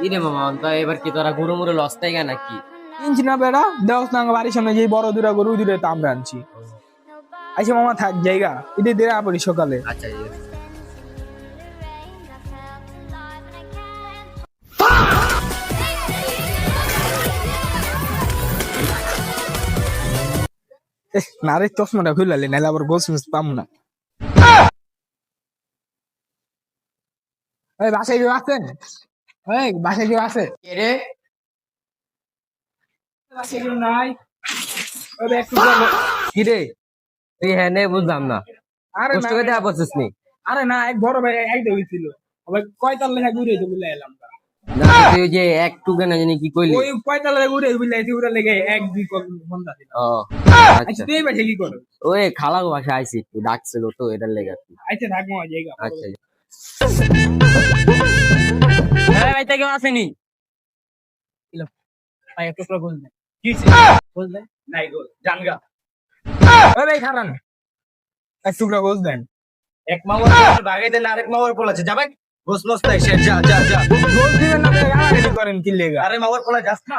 ইরে মামা তো এবার কি তোরা গরু মুরু লস তাই নাকি? কিনছি না বেড়া, দেওস না বাড়ির সামনে যে বড় দুরা গরু দুটো তো আমরা আনছি। আইসা মামা থাক জায়গা এটা দেরা পড়ি সকালে। আচ্ছা ঠিক আছে। না রে চশমাটা খুললে নাহলে আবার গোস মিস পাম না। ওই বাসায় কেউ আছেন? ওই বাসায় কেউ আছে? কে রে? বাসায় কেউ নাই? ওই একটু কি রে তুই? হ্যাঁ নে বুঝলাম না, আরে কষ্ট না, করে দেখা করছিস নি? আরে না, এক বড় ভাই আইতে হয়েছিল। আবার কয়তাল লেখা ঘুরে তো বুঝলে এলাম। না তুই ওই যে একটু কেন জানি কি কইলি? ওই কয়তাল লেখা ঘুরে বুঝলে ওরা লেগে এক দুই ঘন্টা দিলাম। ও আচ্ছা আচ্ছা, তুই এই বাসায় কি করো? ওই খালা বাসা আইছি, একটু ডাকছিল তো এটার লেগে আর কি। আচ্ছা থাক মামা জায়গা। আচ্ছা হ্যাঁ ভাই, তা কেউ আসেনি? ভাই একটু করে গোল দেন। কি গোল দেন। নাই গোল জানগা। ওই ভাই খারান, এক টুকরা গোল দেন। এক মাওয়ার ভাগাই দেন, আরেক মাওয়ার পোলা আছে, যাবে গোস মস্ত এসে যা যা যা। গোল দিবেন না, আপনি গালাগালি করেন কি লেগা? আরে মাওয়ার পোলা যাস না।